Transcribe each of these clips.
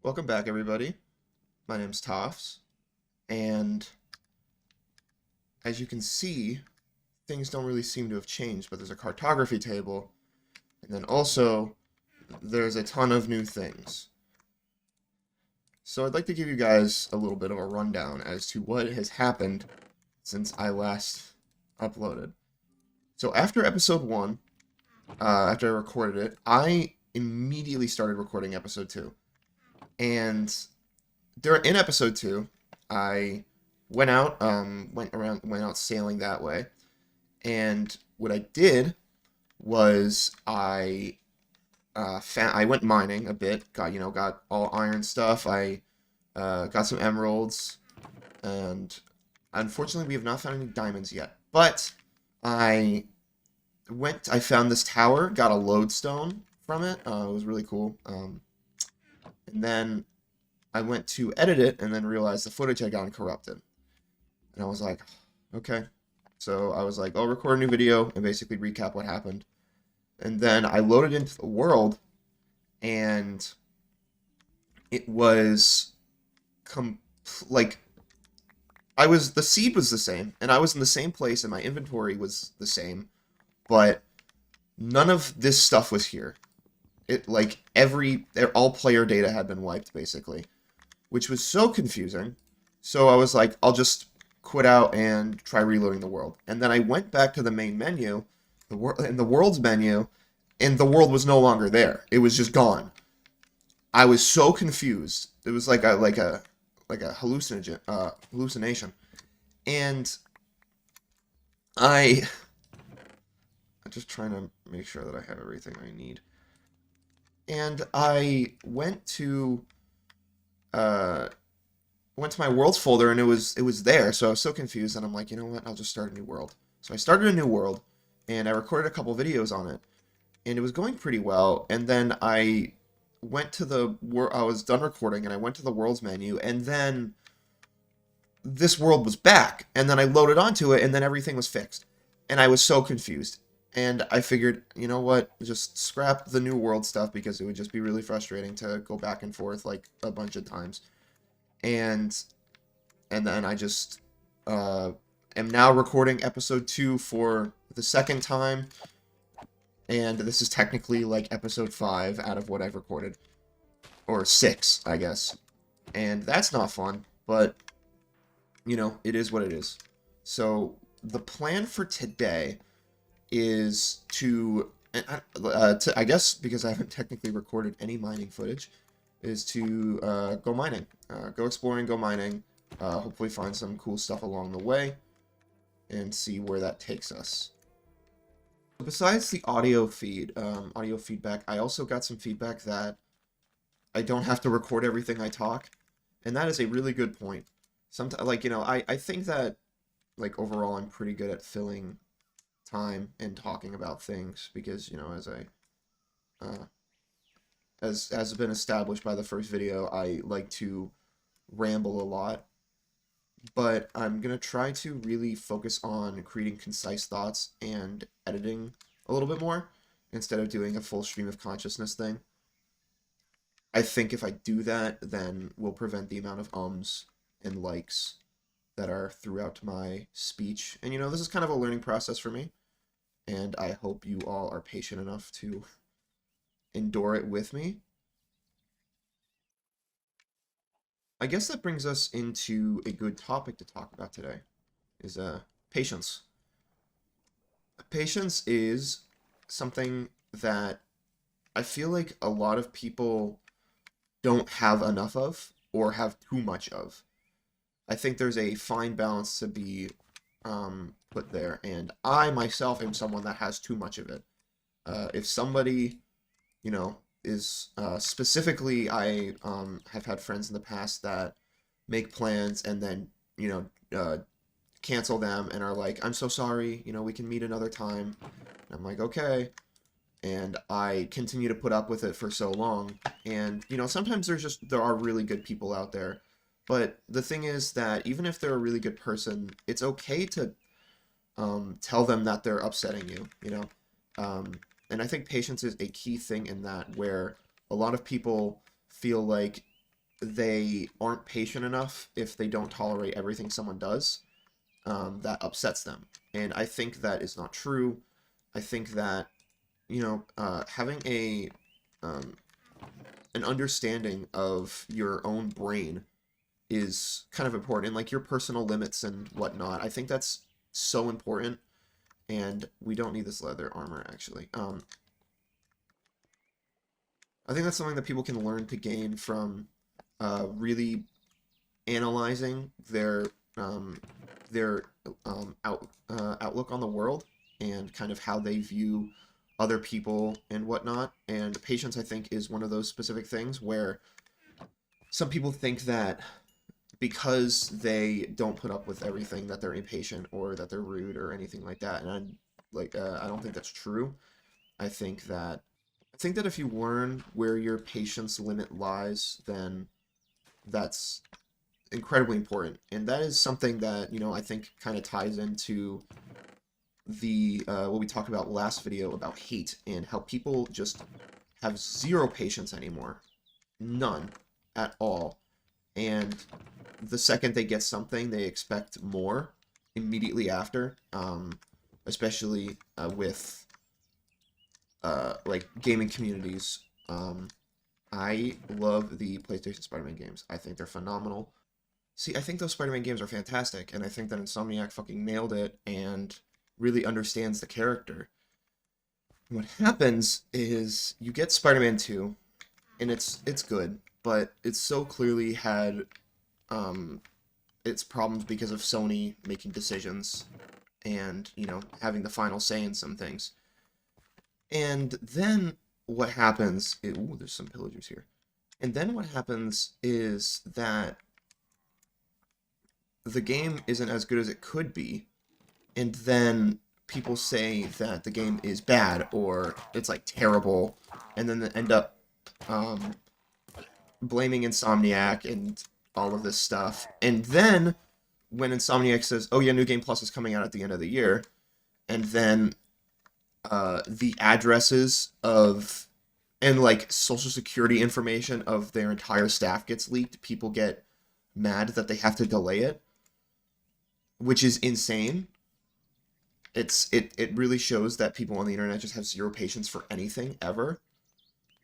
Welcome back, everybody. My name's Toffs, and as you can see, things don't really seem to have changed, but there's a cartography table, and then also there's a ton of new things. So I'd like to give you guys a little bit of a rundown as to what has happened since I last uploaded. So after episode 1, after I recorded it, I immediately started recording episode 2. And in episode 2, I went out, went out sailing that way, and what I did was I went mining a bit, got all iron stuff. I got some emeralds, and unfortunately, we have not found any diamonds yet. But I found this tower, got a lodestone from it. It was really cool. And then I went to edit it and then realized the footage had gotten corrupted. And I was like, okay. So I was like, I'll record a new video and basically recap what happened. And then I loaded into the world, and it was the seed was the same, and I was in the same place, and my inventory was the same, but none of this stuff was here. All player data had been wiped, basically, which was so confusing. So I was like, I'll just quit out and try reloading the world. And then I went back to the main menu, the world's menu, and the world was no longer there. It was just gone. I was so confused. It was like a hallucination. And I'm just trying to make sure that I have everything I need. And I went to my worlds folder, and it was there. So I was so confused, and I'm like, you know what? I'll just start a new world. So I started a new world, and I recorded a couple videos on it, and it was going pretty well. And then I went to I was done recording, and I went to the worlds menu, and then this world was back, and then I loaded onto it, and then everything was fixed, and I was so confused. And I figured, you know what, just scrap the new world stuff, because it would just be really frustrating to go back and forth like a bunch of times. And then I just am now recording episode 2 for the second time. And this is technically like episode 5 out of what I've recorded. Or 6, I guess. And that's not fun, but, you know, it is what it is. So, the plan for today is I guess because I haven't technically recorded any mining footage, is to go mining. Go exploring, go mining, hopefully find some cool stuff along the way, and see where that takes us. Besides the audio feedback, I also got some feedback that I don't have to record everything I talk, and that is a really good point. Sometimes, I think that, overall I'm pretty good at filling time and talking about things, because, as has been established by the first video, I like to ramble a lot. But I'm going to try to really focus on creating concise thoughts and editing a little bit more, instead of doing a full stream of consciousness thing. I think if I do that, then we'll prevent the amount of ums and likes that are throughout my speech. And, this is kind of a learning process for me, and I hope you all are patient enough to endure it with me. I guess that brings us into a good topic to talk about today, is patience. Patience is something that I feel like a lot of people don't have enough of, or have too much of. I think there's a fine balance to be put there, and I myself am someone that has too much of it. If somebody, is specifically, I have had friends in the past that make plans and then, cancel them and are like, I'm so sorry, we can meet another time. And I'm like, okay. And I continue to put up with it for so long. And, sometimes there are really good people out there. But the thing is that even if they're a really good person, it's okay to tell them that they're upsetting you, And I think patience is a key thing in that, where a lot of people feel like they aren't patient enough if they don't tolerate everything someone does, that upsets them. And I think that is not true. I think that, having um, an understanding of your own brain is kind of important, and like your personal limits and whatnot. I think that's so important, and we don't need this leather armor actually. I think that's something that people can learn to gain from really analyzing um, their outlook on the world and kind of how they view other people and whatnot. And patience, I think, is one of those specific things where some people think that because they don't put up with everything that they're impatient or that they're rude or anything like that. And I don't think that's true. I think that if you learn where your patience limit lies, then that's incredibly important. And that is something that, I think kind of ties into the what we talked about last video about hate and how people just have zero patience anymore. None at all. And the second they get something, they expect more immediately after, especially with like gaming communities. I love the PlayStation Spider-Man games. I think they're phenomenal. See, I think those Spider-Man games are fantastic, and I think that Insomniac fucking nailed it and really understands the character. What happens is you get Spider-Man 2, and it's good, but it so clearly had um, its problems because of Sony making decisions and, having the final say in some things. And then what happens is, ooh, there's some pillagers here. And then what happens is that the game isn't as good as it could be, and then people say that the game is bad or it's like terrible, and then they end up um, blaming Insomniac and all of this stuff. And then when Insomniac says, "Oh yeah, New Game Plus is coming out at the end of the year," and then the addresses of and like social security information of their entire staff gets leaked, people get mad that they have to delay it, which is insane. It really shows that people on the internet just have zero patience for anything ever.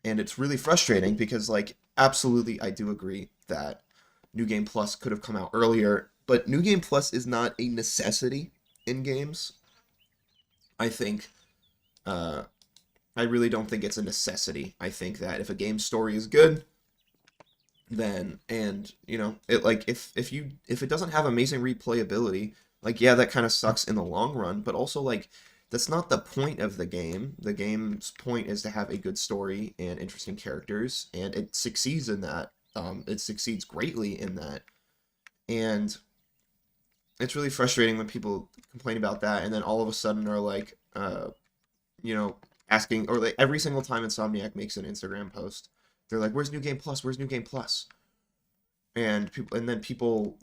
And it's really frustrating because, like, absolutely I do agree that New Game Plus could have come out earlier, but New Game Plus is not a necessity in games. I think uh I really don't think it's a necessity. I think that if a game story is good, then and it like if it doesn't have amazing replayability, like yeah, that kind of sucks in the long run, but also like that's not the point of the game. The game's point is to have a good story and interesting characters, and it succeeds in that. It succeeds greatly in that, and it's really frustrating when people complain about that, and then all of a sudden are like, you know, asking, or like every single time Insomniac makes an Instagram post, they're like, "Where's New Game Plus? Where's New Game Plus?" And then people,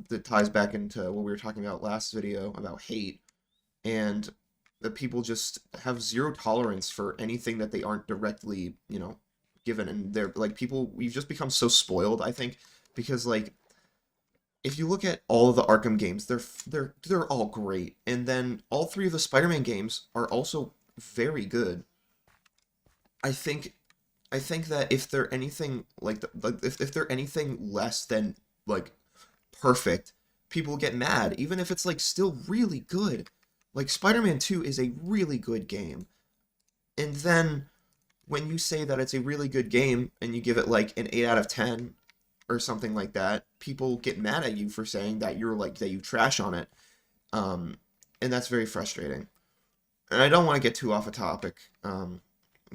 that ties back into what we were talking about last video about hate, and the people just have zero tolerance for anything that they aren't directly, given, and they're like people. We've just become so spoiled, I think, because like if you look at all of the Arkham games, they're all great, and then all three of the Spider-Man games are also very good. I think I think that if they're anything like, if they're anything less than like perfect, people get mad, even if it's like still really good. Like Spider-Man 2 is a really good game. And then when you say that it's a really good game and you give it like an 8 out of 10 or something like that, people get mad at you for saying that you're like that you trash on it. Um and that's very frustrating. And I don't want to get too off a topic.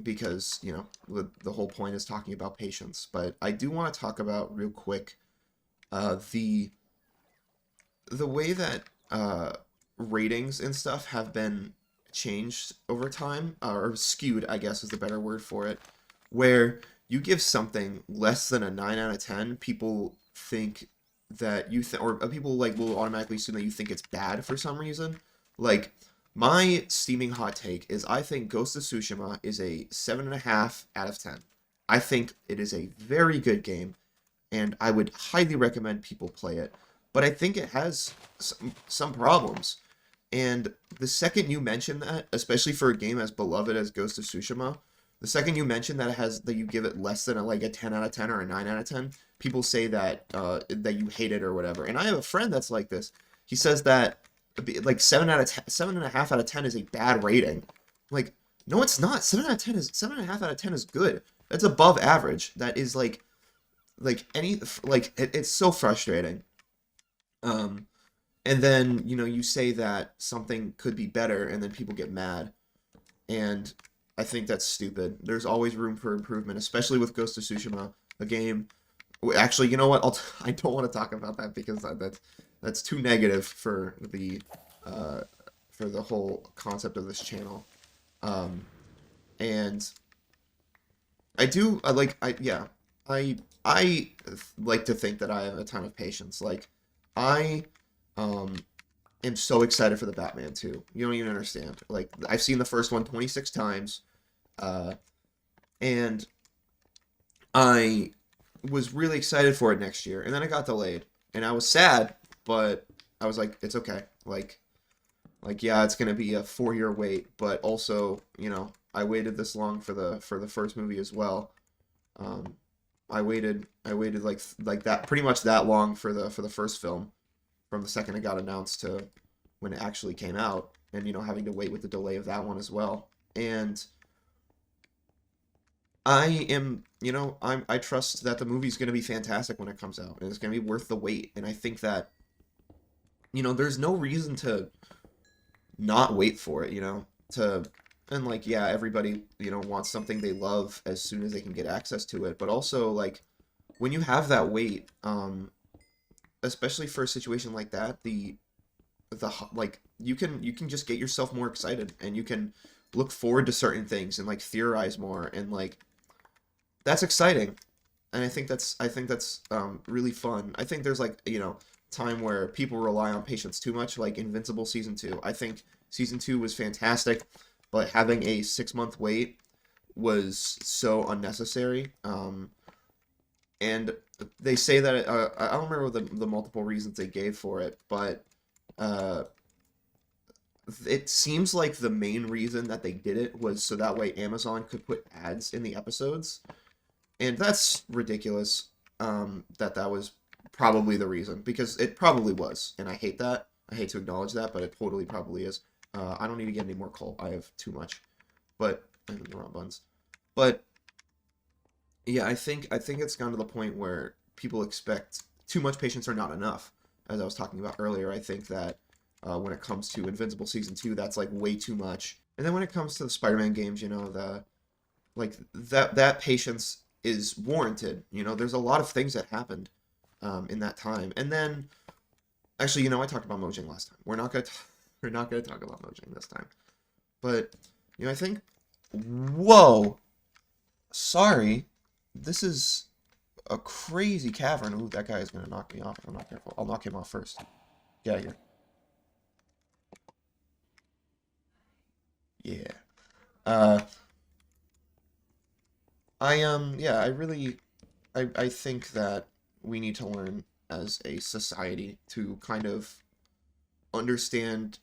Because the whole point is talking about patience, but I do want to talk about real quick the way that ratings and stuff have been changed over time, or skewed, I guess is the better word for it, where you give something less than a 9 out of 10, people think that or people like will automatically assume that you think it's bad for some reason. Like, my steaming hot take is I think Ghost of Tsushima is a 7.5 out of 10. I think it is a very good game, and I would highly recommend people play it. But I think it has some problems. And the second you mention that, especially for a game as beloved as Ghost of Tsushima, the second you mention that it has that you give it less than like a 10 out of 10 or a 9 out of 10, people say that that you hate it or whatever. And I have a friend that's like this. He says that like 7 out of 10, 7.5 out of 10 is a bad rating. Like, no, it's not. 7.5 out of 10 is good. That's above average. That is it's so frustrating. Um, and then, you say that something could be better, and then people get mad. And I think that's stupid. There's always room for improvement, especially with Ghost of Tsushima, a game. Actually, you know what? I don't want to talk about that because that's too negative uh, for the whole concept of this channel. Um, and yeah, I like to think that I have a ton of patience. Like, I um am so excited for the Batman 2. You don't even understand. Like, I've seen the first one 26 times, uh, and I was really excited for it next year, and then it got delayed, and I was sad, but I was like, it's okay. Yeah, it's gonna be a 4-year wait, but also, I waited this long for the first movie as well. Um, I waited like that pretty much that long for the first film, from the second it got announced to when it actually came out, and having to wait with the delay of that one as well. And I trust that the movie's going to be fantastic when it comes out, and it's going to be worth the wait. And I think that there's no reason to not wait for it, to and like, yeah, everybody, wants something they love as soon as they can get access to it, but also, like, when you have that wait, especially for a situation like that, like, you can just get yourself more excited, and you can look forward to certain things and like theorize more, and like, that's exciting. And I think that's really fun. I think there's, like, time where people rely on patience too much, like Invincible season 2. I think season 2 was fantastic, but having a 6-month wait was so unnecessary. And they say that I don't remember the multiple reasons they gave for it, but uh, it seems like the main reason that they did it was so that way Amazon could put ads in the episodes, and that's ridiculous. That was probably the reason, because it probably was, and I hate that. I hate to acknowledge that, but it totally probably is. I don't need to get any more coal. I have too much, but I'm in the wrong buns. But yeah, I think it's gone to the point where people expect too much patience or not enough. As I was talking about earlier, I think that when it comes to Invincible season 2, that's like way too much. And then when it comes to the Spider-Man games, the like that patience is warranted. There's a lot of things that happened in that time. And then, actually, I talked about Mojang last time. We're not gonna talk about Mojang this time. But I think, whoa, sorry, this is a crazy cavern. Ooh, that guy is gonna knock me off if I'm not careful. I'll knock him off first. Get out of here. Yeah. Uh, yeah, I think that we need to learn as a society to kind of understand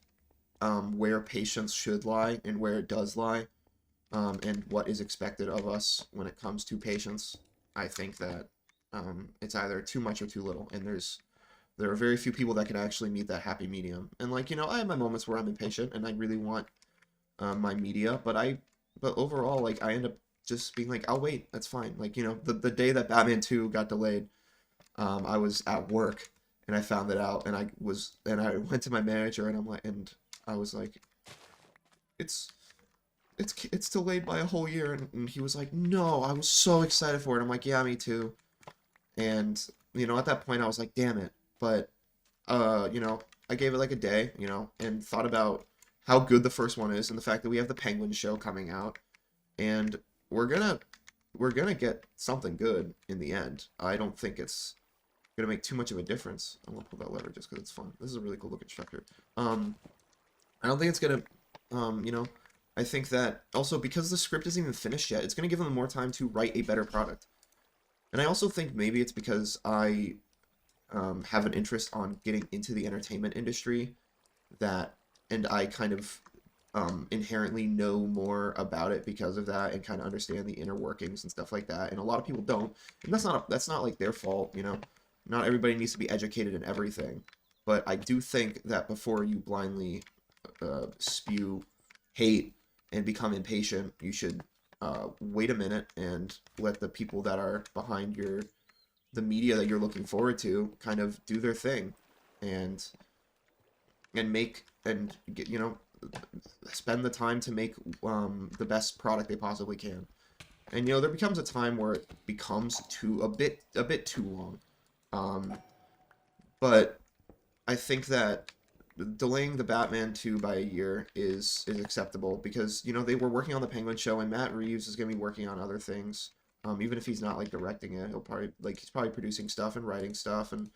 where patience should lie and where it does lie, and what is expected of us when it comes to patience. I think that it's either too much or too little, and there are very few people that can actually meet that happy medium. And like, I have my moments where I'm impatient and I really want my media, but overall, like, I end up just being like, I'll wait, that's fine. Like, the day that Batman 2 got delayed, I was at work and I found it out, and I went to my manager, and I was like, it's it's delayed by a whole year, and he was like, no, I was so excited for it. I'm like, yeah, me too. And at that point I was like, damn it. But I gave it like a day, and thought about how good the first one is, and the fact that we have the Penguin show coming out, and we're gonna get something good in the end. I don't think it's gonna make too much of a difference. I'm gonna pull that lever just because it's fun. This is a really cool looking structure. I don't think it's gonna, I think that also because the script isn't even finished yet, it's gonna give them more time to write a better product. And I also think maybe it's because I have an interest on getting into the entertainment industry that, and I kind of inherently know more about it because of that and kind of understand the inner workings and stuff like that. And a lot of people don't, and that's not like their fault, you know. Not everybody needs to be educated in everything, but I do think that before you blindly spew hate and become impatient, you should wait a minute and let the people that are behind the media that you're looking forward to kind of do their thing, and make and get, you know, spend the time to make the best product they possibly can. And you know, there becomes a time where it becomes a bit too long. Um, but I think that delaying the Batman 2 by a year is acceptable because you know they were working on the Penguin show and Matt Reeves is going to be working on other things. Even if he's not like directing it, he's probably producing stuff and writing stuff and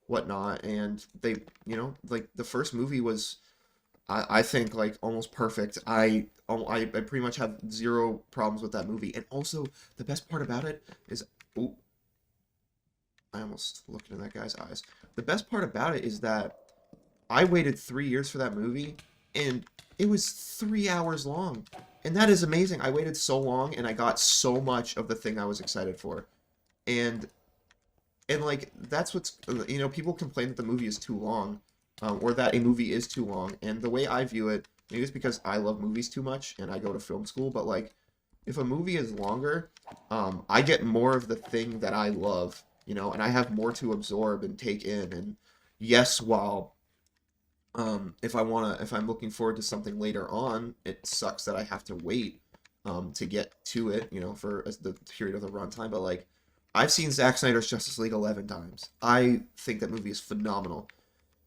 whatnot. And they, you know, like the first movie was, I think, like almost perfect. I pretty much have zero problems with that movie. And also the best part about it is, oh, I almost looked into that guy's eyes. The best part about it is that I waited 3 years for that movie, and it was 3 hours long. And that is amazing. I waited so long, and I got so much of the thing I was excited for. And like that's what's, you know, people complain that the movie is too long, or that a movie is too long. And the way I view it, maybe it's because I love movies too much and I go to film school, but like if a movie is longer, I get more of the thing that I love, you know, and I have more to absorb and take in. And yes, while if I'm looking forward to something later on, it sucks that I have to wait to get to it, you know, for the period of the runtime. But like, I've seen Zack Snyder's Justice League 11 times. I think that movie is phenomenal,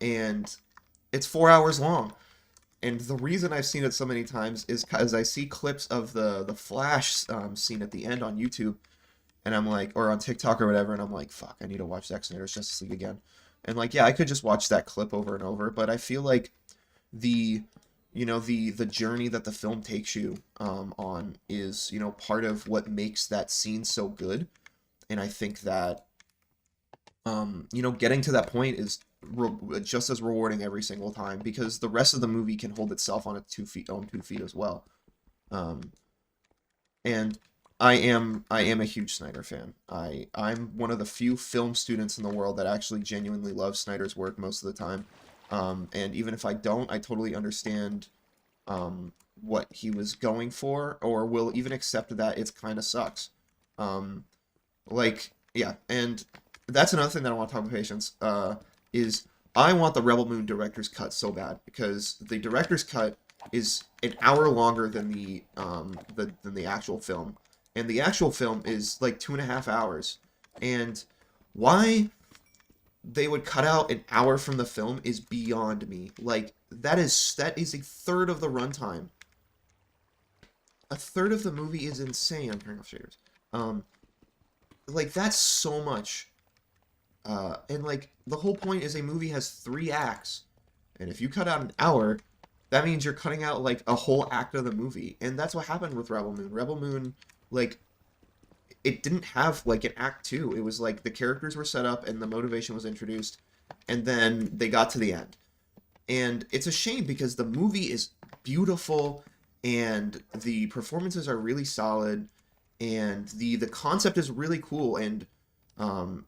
and it's 4 hours long. And the reason I've seen it so many times is because I see clips of the Flash scene at the end on YouTube, and I'm like, or on TikTok or whatever, and I'm like, fuck, I need to watch Zack Snyder's Justice League again. And like, yeah, I could just watch that clip over and over, but I feel like the you know the journey that the film takes you on is, you know, part of what makes that scene so good. And I think that you know, getting to that point is just as rewarding every single time because the rest of the movie can hold itself on its 2 feet own 2 feet as well. um, and I am a huge Snyder fan. I'm one of the few film students in the world that actually genuinely loves Snyder's work most of the time. And even if I don't, I totally understand what he was going for, or will even accept that it's kind of sucks. Um, like, yeah, and that's another thing that I want to talk about patience. Is I want the Rebel Moon director's cut so bad because the director's cut is an hour longer than than the actual film, and the actual film is like 2.5 hours. And why they would cut out an hour from the film is beyond me. Like that is a third of the runtime. A third of the movie is insane. I'm turning off shaders. Um, like that's so much. And like the whole point is a movie has 3 acts, and if you cut out an hour, that means you're cutting out like a whole act of the movie, and that's what happened with Rebel Moon. Rebel Moon, like it didn't have like an act two. It was like the characters were set up and the motivation was introduced, and then they got to the end. And it's a shame because the movie is beautiful and the performances are really solid and the concept is really cool. Um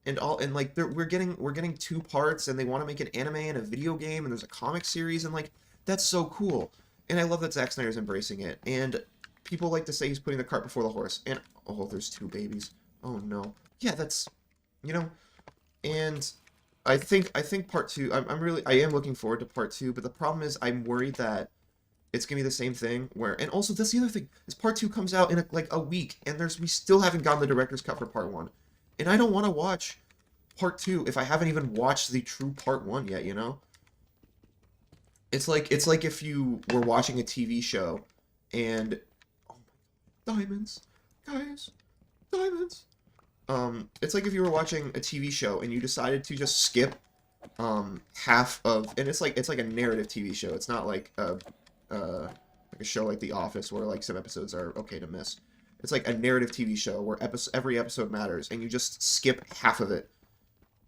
and like we're getting 2 parts and they want to make an anime and a video game and there's a comic series and like that's so cool. And I love that Zack Snyder's embracing it. And people like to say he's putting the cart before the horse. And oh, there's 2 babies. Oh no. Yeah, that's, you know, and I think part two. I am looking forward to part two, but the problem is I'm worried that it's gonna be the same thing. Where, and also that's the other thing is part two comes out in like a week, and we still haven't gotten the director's cut for part one, and I don't want to watch part two if I haven't even watched the true part one yet. You know, it's like if you were watching a TV show, and oh my, diamonds, guys, diamonds. It's like if you were watching a TV show and you decided to just skip half of, and it's like a narrative TV show. It's not like a show like The Office where like some episodes are okay to miss. It's like a narrative TV show where every episode matters, and you just skip half of it.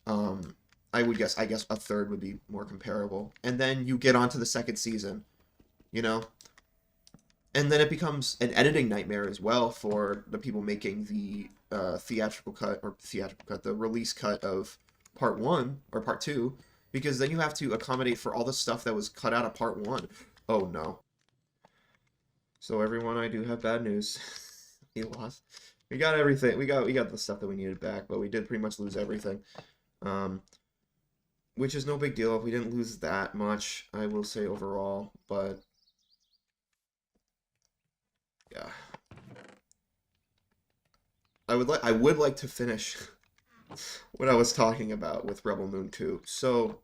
Um, I guess a third would be more comparable, and then you get onto the second season, you know, and then it becomes an editing nightmare as well for the people making the theatrical cut, the release cut of part one or part two, because then you have to accommodate for all the stuff that was cut out of part one. Oh no. So everyone, I do have bad news. We lost. We got everything. We got the stuff that we needed back, but we did pretty much lose everything. Um, which is no big deal. We didn't lose that much, I will say overall, but yeah. I would like to finish what I was talking about with Rebel Moon 2. So,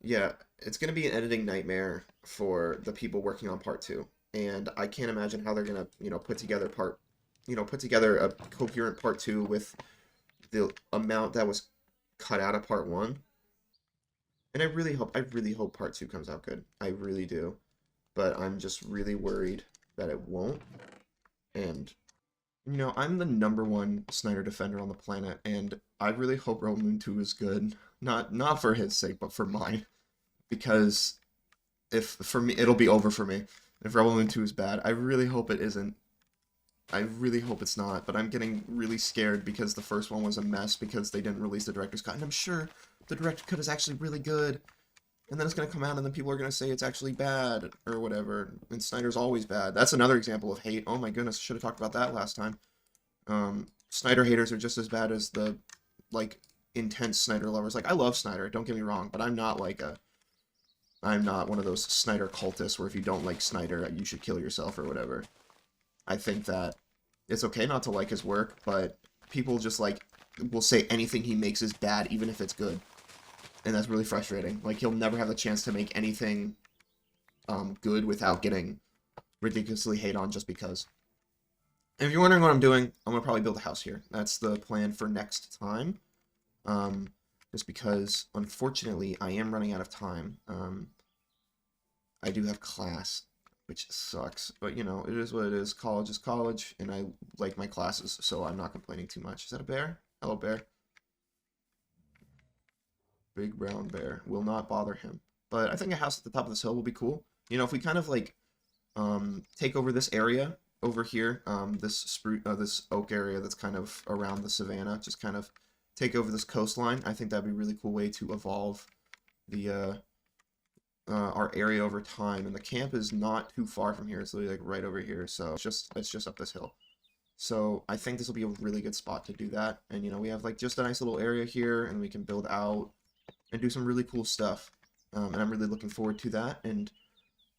yeah, it's going to be an editing nightmare for the people working on part 2. And I can't imagine how they're going to, put together a coherent part 2 with the amount that was cut out of part 1. And I really hope part 2 comes out good. I really do. But I'm just really worried that it won't. And I'm the #1 Snyder defender on the planet, and I really hope Rebel Moon 2 is good. Not for his sake, but for mine. Because if for me, it'll be over for me. If Rebel Moon 2 is bad, I really hope it isn't. I really hope it's not, but I'm getting really scared because the first one was a mess because they didn't release the director's cut, and I'm sure the director's cut is actually really good. And then it's going to come out, and then people are going to say it's actually bad, or whatever. And Snyder's always bad. That's another example of hate. Oh my goodness, should have talked about that last time. Snyder haters are just as bad as the, intense Snyder lovers. I love Snyder, don't get me wrong, but I'm not one of those Snyder cultists where if you don't like Snyder, you should kill yourself or whatever. I think that it's okay not to like his work, but people just, will say anything he makes is bad, even if it's good. And that's really frustrating. He'll never have the chance to make anything good without getting ridiculously hate on just because. And if you're wondering what I'm doing, I'm going to probably build a house here. That's the plan for next time. Just because, unfortunately, I am running out of time. I do have class, which sucks. But, it is what it is. College is college, and I like my classes, so I'm not complaining too much. Is that a bear? Hello, bear. Big brown bear. Will not bother him. But I think a house at the top of this hill will be cool. If we kind of take over this area over here, this oak area that's kind of around the savannah, just kind of take over this coastline. I think that'd be a really cool way to evolve the our area over time. And the camp is not too far from here. It's literally right over here. So it's just up this hill. So I think this will be a really good spot to do that. And we have just a nice little area here, and we can build out and do some really cool stuff. And I'm really looking forward to that. And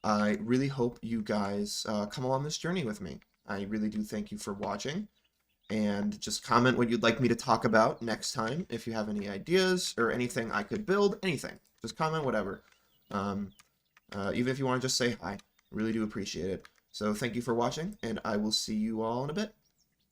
I really hope you guys come along this journey with me. I really do thank you for watching. And just comment what you'd like me to talk about next time. If you have any ideas or anything I could build, anything. Just comment whatever. Even if you want to just say hi. I really do appreciate it. So thank you for watching, and I will see you all in a bit.